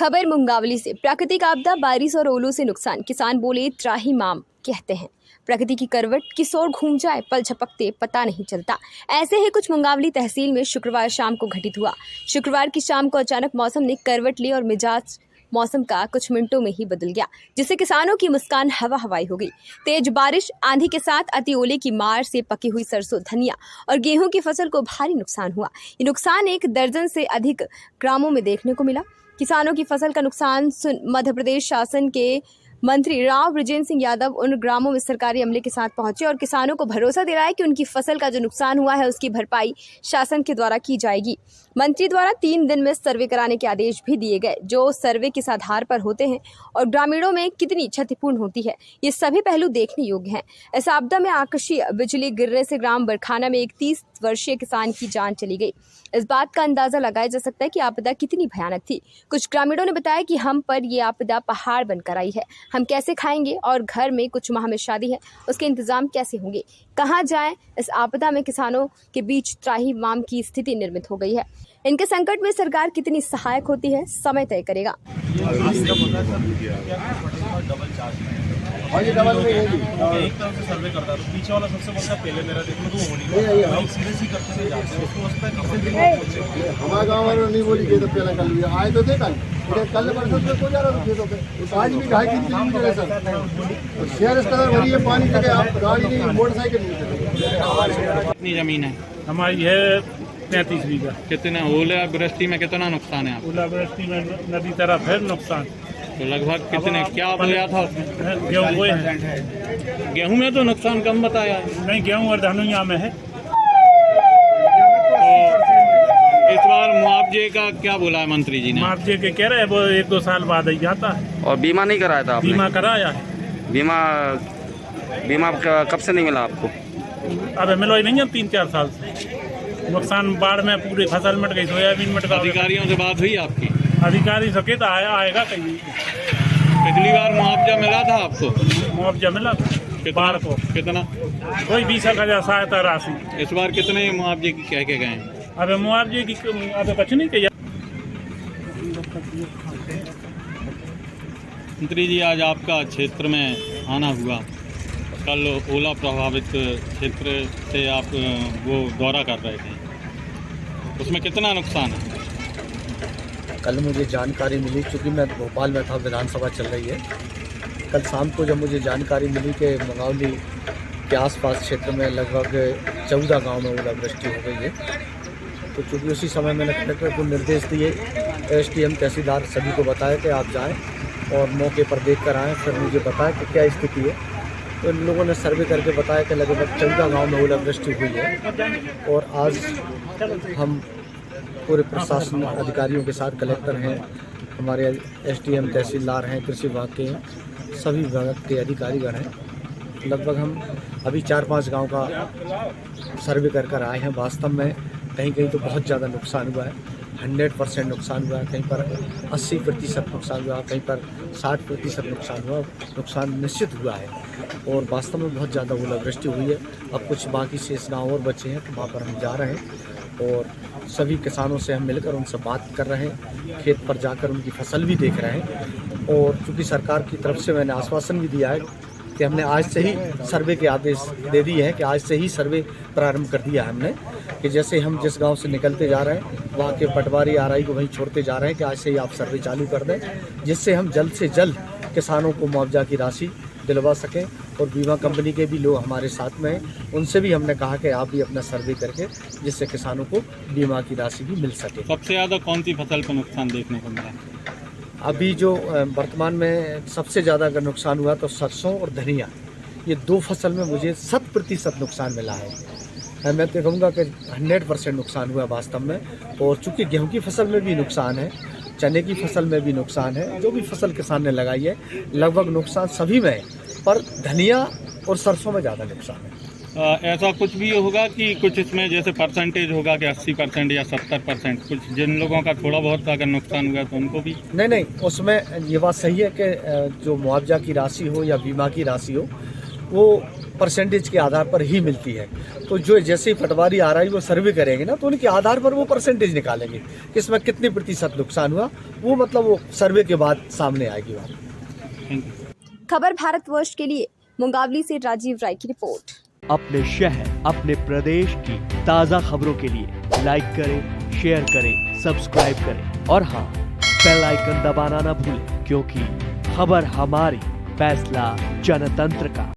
खबर मुंगावली से। प्राकृतिक आपदा, बारिश और ओलों से नुकसान, किसान बोले त्राही माम। कहते हैं प्रकृति की करवट किस ओर घूम जाए पल झपकते पता नहीं चलता। ऐसे ही कुछ मुंगावली तहसील में शुक्रवार शाम को घटित हुआ। शुक्रवार की शाम को अचानक मौसम ने करवट ली और मिजाज मौसम का कुछ मिनटों में ही बदल गया, जिससे किसानों की मुस्कान हवा हवाई हो गई। तेज बारिश, आंधी के साथ अति ओले की मार से पकी हुई सरसों, धनिया और गेहूं की फसल को भारी नुकसान हुआ। ये नुकसान 1 दर्जन से अधिक ग्रामों में देखने को मिला। किसानों की फसल का नुकसान सुन मध्य प्रदेश शासन के मंत्री राव बृजेंद्र सिंह यादव उन ग्रामों में सरकारी अमले के साथ पहुंचे और किसानों को भरोसा दिलाया कि उनकी फसल का जो नुकसान हुआ है उसकी भरपाई शासन के द्वारा की जाएगी। मंत्री द्वारा 3 दिन में सर्वे कराने के आदेश भी दिए गए, जो सर्वे किस आधार पर होते हैं और ग्रामीणों में कितनी क्षतिपूर्ण होती है, ये सभी पहलू देखने योग्य हैं। इस आपदा में आकाशीय बिजली गिरने से ग्राम बरखाना में एक 30 वर्षीय किसान की जान चली गई। इस बात का अंदाजा लगाया जा सकता है कि आपदा कितनी भयानक थी। कुछ ग्रामीणों ने बताया कि हम पर ये आपदा पहाड़ बनकर आई है, हम कैसे खाएंगे और घर में कुछ माह में शादी है, उसके इंतजाम कैसे होंगे, कहाँ जाएं। इस आपदा में किसानों के बीच त्राही माम की स्थिति निर्मित हो गई है। इनके संकट में सरकार कितनी सहायक होती है, समय तय करेगा। एक तरफ से सर्वे करता तो पीछे वाला सबसे बोलता पहले मेरा देखो तो होनी नहीं सीधे सी करते से जाते हैं उसको उसका कितने दिन में पहुंचे। हमारे गांव वालों ने नहीं बोली कि तो पहले कर लिया आए तो थे कल परसों से को जा रहा था खेतों पे आज भी 2.5-3 किलोमीटर सर शहर इस तरह भरी है पानी के आप गाड़ी नहीं मोटरसाइकिल नहीं। कितनी जमीन है हमारी है 33 बीघा। कितना ओलावृष्टि में कितना नुकसान है? ओलावृष्टि में नदी तरफ है नुकसान तो लगभग कितने क्या बोया था? गेहूँ वो है। गेहूं में तो नुकसान कम बताया नहीं, गेहूँ और धनुया में है। इस बार मुआवजे का क्या बोला है मंत्री जी ने? मुआवजे के कह रहे हैं वो 1-2 साल बाद ही जाता है। और बीमा नहीं कराया था आपने? बीमा कराया है। बीमा कब से नहीं मिला आपको? अबे मिलो ही नहीं है 3-4 साल से। नुकसान बाढ़ में पूरी फसल मिट गई, सोयाबीन मिट गई। अधिकारियों से बात हुई आपकी? अधिकारी सके तो आएगा कहीं। पिछली बार मुआवजा मिला था आपको? मुआवजा मिला था बाढ़ को। कितना? कोई 20,000 सहायता राशि। इस बार कितने मुआवजे की कह के गए हैं? अबे मुआवजे की अबे कुछ नहीं किया। मंत्री जी, आज आपका क्षेत्र में आना हुआ, कल ओला प्रभावित क्षेत्र से आप वो दौरा कर रहे थे, उसमें कितना नुकसान है? कल मुझे जानकारी मिली, चूँकि मैं भोपाल में था, विधानसभा चल रही है। कल शाम को जब मुझे जानकारी मिली कि मुंगावली के आसपास क्षेत्र में लगभग 14 गांव में ओलावृष्टि हो गई है, तो चूँकि उसी समय मैंने कलेक्टर को निर्देश दिए, SDM तहसीलदार सभी को बताया कि आप जाएं और मौके पर देख कर आएँ। फिर मुझे बताया कि क्या स्थिति है, तो इन लोगों ने सर्वे करके बताया कि लगभग 14 गाँव में ओलावृष्टि हुई है। और आज हम पूरे प्रशासन अधिकारियों के साथ, कलेक्टर हैं, हमारे SDM तहसीलदार हैं, कृषि विभाग के सभी विभाग के अधिकारीगण हैं, लगभग हम अभी 4-5 गांव का सर्वे कर आए हैं। वास्तव में कहीं कहीं तो बहुत ज़्यादा नुकसान हुआ है, 100% नुकसान हुआ है, कहीं पर 80% नुकसान हुआ, कहीं पर 60% नुकसान हुआ। नुकसान निश्चित हुआ है और वास्तव में बहुत ज़्यादा ओलावृष्टि हुई है। अब कुछ बाकी शेष गाँव और बचे हैं, तो वहाँ पर हम जा रहे हैं और सभी किसानों से हम मिलकर उनसे बात कर रहे हैं, खेत पर जाकर उनकी फसल भी देख रहे हैं। और चूँकि सरकार की तरफ से मैंने आश्वासन भी दिया है कि हमने आज से ही सर्वे के आदेश दे दिए हैं, कि आज से ही सर्वे प्रारंभ कर दिया है हमने, कि जैसे हम जिस गांव से निकलते जा रहे हैं वहाँ के पटवारी RI को वहीं छोड़ते जा रहे हैं कि आज से ही आप सर्वे चालू कर दें, जिससे हम जल्द से जल्द किसानों को मुआवजा की राशि दिलवा सकें। और बीमा कंपनी के भी लोग हमारे साथ में हैं, उनसे भी हमने कहा कि आप भी अपना सर्वे करके, जिससे किसानों को बीमा की राशि भी मिल सके। सबसे ज़्यादा कौन सी फसल का नुकसान देखने को मिला? अभी जो वर्तमान में सबसे ज़्यादा अगर नुकसान हुआ तो सरसों और धनिया, ये 2 फसल में मुझे 100% नुकसान मिला है। मैं तो कहूँगा कि 100% नुकसान हुआ वास्तव में। और चूँकि गेहूँ की फसल में भी नुकसान है, चने की फसल में भी नुकसान है, जो भी फसल किसान ने लगाई है लगभग नुकसान सभी में है, पर धनिया और सरसों में ज़्यादा नुकसान है। ऐसा कुछ भी होगा कि कुछ इसमें जैसे परसेंटेज होगा कि 80% या 70%, कुछ जिन लोगों का थोड़ा बहुत अगर नुकसान हुआ तो उनको भी? नहीं, उसमें ये बात सही है कि जो मुआवजा की राशि हो या बीमा की राशि हो, वो परसेंटेज के आधार पर ही मिलती है। तो जो जैसे ही पटवारी आ रहा है वो सर्वे करेंगे ना, तो उनके आधार पर वो परसेंटेज निकालेंगे कि इसमें कितने प्रतिशत नुकसान हुआ, वो मतलब वो सर्वे के बाद सामने आएगी बात। Thank you. खबर भारतवर्ष के लिए मुंगावली से राजीव राय की रिपोर्ट। अपने शहर, अपने प्रदेश की ताज़ा खबरों के लिए लाइक करें, शेयर करें, सब्सक्राइब करें और हाँ, बेल आइकन दबाना ना भूलें, क्योंकि खबर हमारी, फैसला जनतंत्र का।